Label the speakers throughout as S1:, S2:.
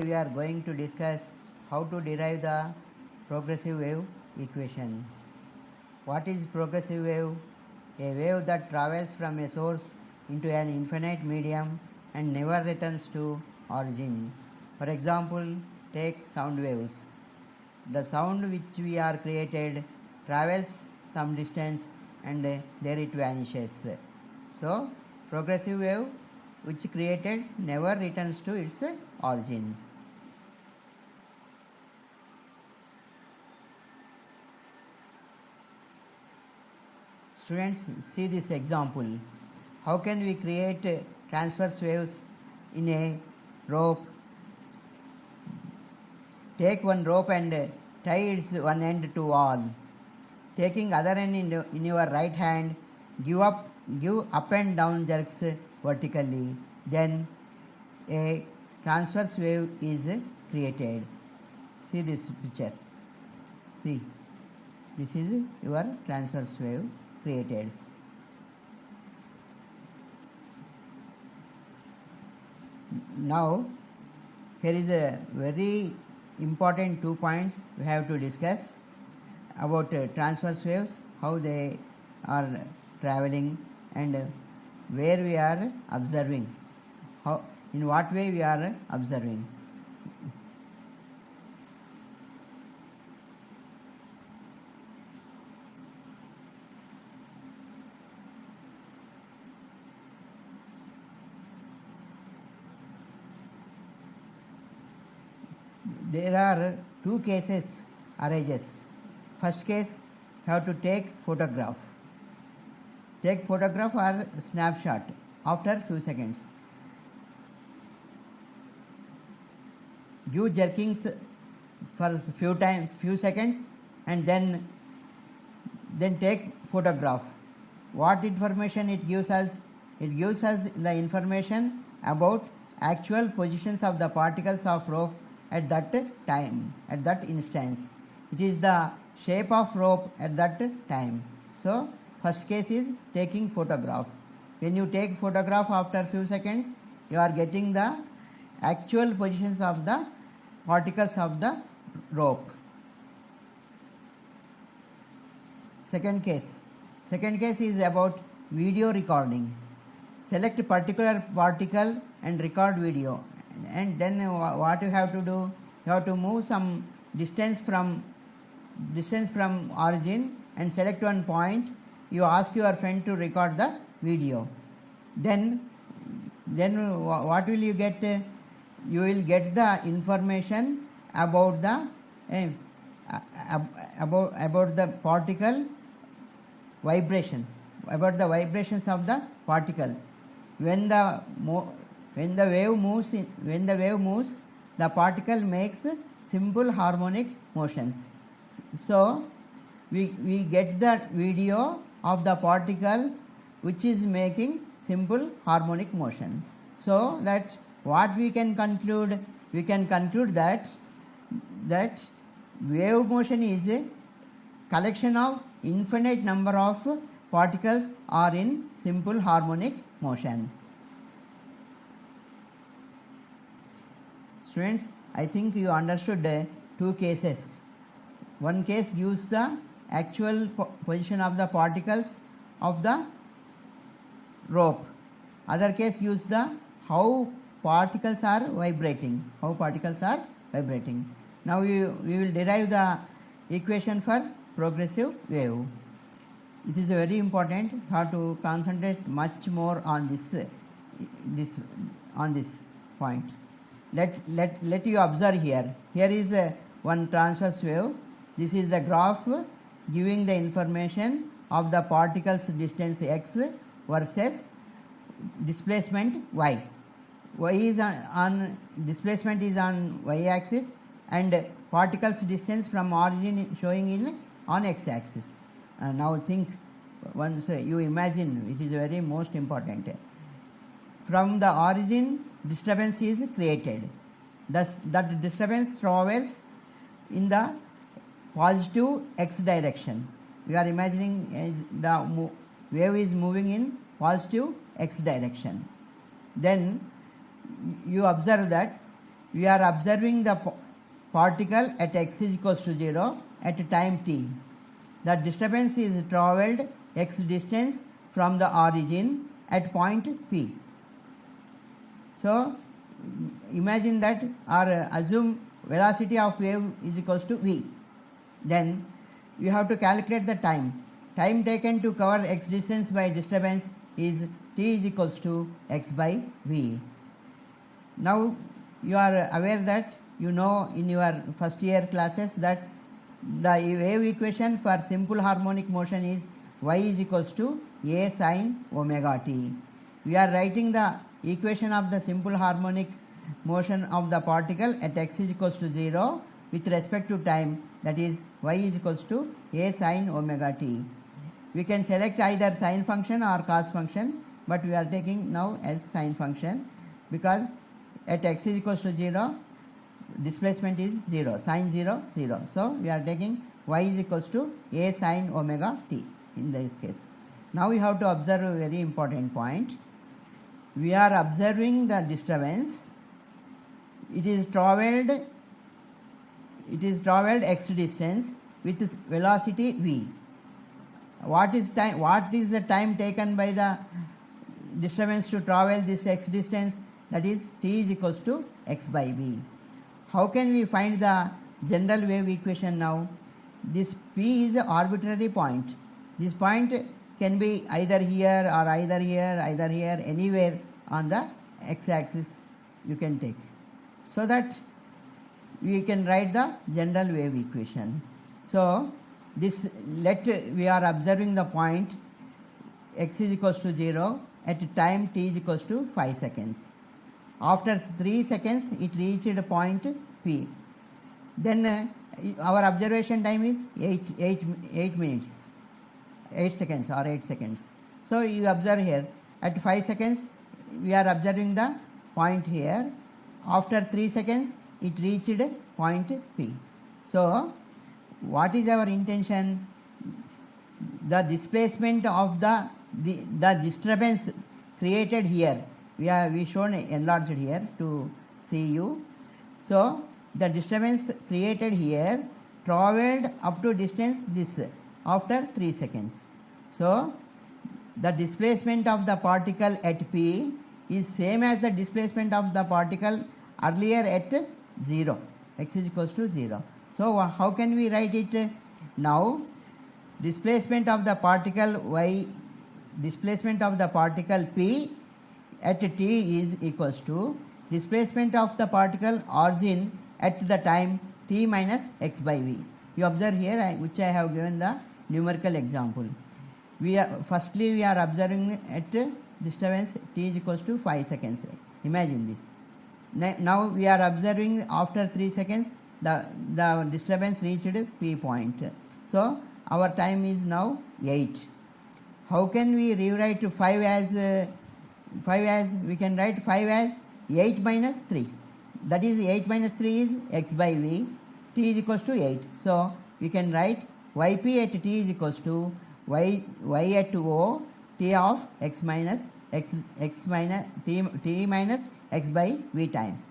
S1: We are going to discuss how to derive the progressive wave equation. What is progressive wave? A wave that travels from a source into an infinite medium and never returns to origin. For example, take sound waves. The sound which we are created travels some distance and there it vanishes. So, progressive wave which created never returns to its origin. Students, see this example. How can we create transverse waves in a rope? Take one rope and tie its one end to wall. Taking other end in your right hand, give up and down jerks vertically. Then a transverse wave is created. See this picture. See, this is your transverse wave created. Now, here is a very important 2 points we have to discuss about transverse waves, how they are traveling and where we are observing, how, in what way we are observing. There are 2 cases arises. First case, you have to take photograph. Take photograph or snapshot after few seconds. Give jerkings for few seconds and then take photograph. What information it gives us? It gives us the information about actual positions of the particles of rope at that time, at that instance. It is the shape of rope at that time. So, first case is taking photograph. When you take photograph after few seconds, you are getting the actual positions of the particles of the rope. Second case is about video recording. Select particular particle and record video. And then what you have to do? You have to move some distance from origin and select one point. You ask your friend to record the video. Then what will you get? You will get the information about the about the particle vibration, about the vibrations of the particle. When the wave moves, the particle makes simple harmonic motions. So, we get the video of the particles which is making simple harmonic motion. So, that what we can conclude? We can conclude that wave motion is a collection of infinite number of particles are in simple harmonic motion. Students, I think you understood 2 cases. One case gives the actual position of the particles of the rope. Other case gives the how particles are vibrating. Now we will derive the equation for progressive wave. It is very important. You have to concentrate much more on this point. Let you observe here. Here is one transverse wave. This is the graph giving the information of the particles distance x versus displacement y. Y is on displacement is on y axis and particles distance from origin showing on x axis. Now think, once you imagine, it is very most important. From the origin, disturbance is created. Thus, that disturbance travels in the positive x direction. We are imagining the wave is moving in positive x direction. Then you observe that we are observing the particle at x is equals to 0 at time t. The disturbance is travelled x distance from the origin at point P. So imagine that, or assume velocity of wave is equals to v. Then you have to calculate the time. Time taken to cover x distance by disturbance is t is equals to x by v. Now you are aware that, you know in your first year classes, that the wave equation for simple harmonic motion is y is equals to a sin omega t. We are writing the equation of the simple harmonic motion of the particle at x is equals to 0 with respect to time, that is y is equals to a sin omega t. We can select either sine function or cos function, but we are taking now as sine function, because at x is equals to 0 displacement is 0, sine 0 0. So we are taking y is equals to a sin omega t in this case. Now we have to observe a very important point. We are observing the disturbance. It is travelled x distance with velocity v. What is the time taken by the disturbance to travel this x distance? That is t is equals to x by v. How can we find the general wave equation now? This P is an arbitrary point. This point can be either here or either here, anywhere on the x-axis you can take. So that we can write the general wave equation. So this, we are observing the point x is equals to 0 at time t is equals to 5 seconds. After 3 seconds it reached point P. Then our observation time is 8 minutes, 8 seconds or 8 seconds. So you observe here at 5 seconds we are observing the point here. After 3 seconds it reached point P. So what is our intention? The displacement of the disturbance created here, we shown enlarged here to see you. So the disturbance created here travelled up to distance this after 3 seconds. So the displacement of the particle at P is same as the displacement of the particle earlier at 0, x is equals to 0. So how can we write it now? Displacement of the particle y, displacement of the particle P at t is equals to displacement of the particle origin at the time t minus x by v. You observe here, which I have given the numerical example. Firstly we are observing at disturbance t is equals to 5 seconds. Imagine this. Now we are observing after 3 seconds the disturbance reached P point. So our time is now 8. How can we rewrite 5 as we can write 5 as 8 minus 3. That is 8 minus 3 is x by v, t is equals to 8. So we can write yp at t is equals to y at o t of x minus t minus x by v time.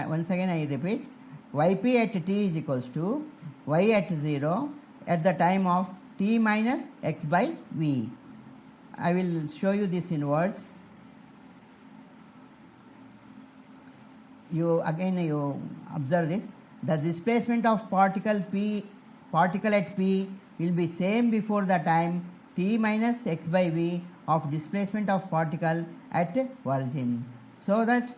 S1: Once again I repeat, yp at t is equals to y at 0 at the time of t minus x by v. I will show you this in words. You observe this. The displacement of particle at P will be same before the time t minus x by v of displacement of particle at origin. So that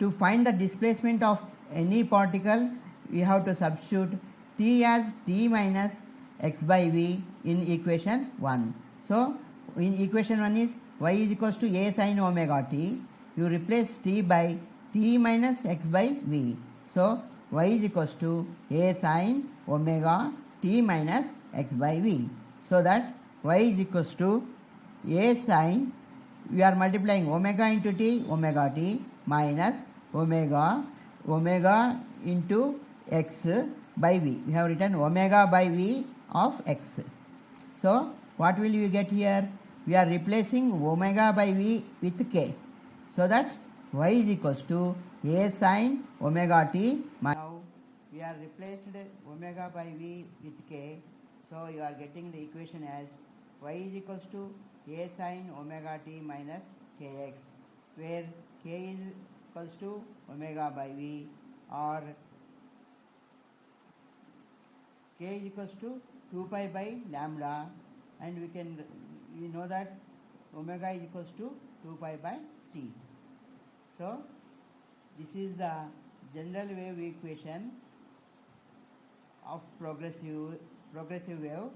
S1: to find the displacement of any particle, we have to substitute t as t minus x by v in equation 1. So in equation 1 is y is equals to a sin omega t. You replace t by t minus x by v. So y is equals to a sin omega t minus x by v. So that y is equals to a sin, we are multiplying omega into t, omega t, minus omega into x by v. We have written omega by v of x. So what will you get here? We are replacing omega by v with k. So that y is equals to a sin omega t. Now we are replaced omega by v with k, so you are getting the equation as y is equals to a sin omega t minus kx, where k is equals to omega by v, or k is equals to 2 pi by lambda, and we know that omega is equals to 2 pi by t. So this is the general wave equation of progressive wave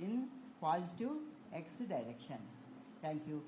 S1: in positive x direction. Thank you.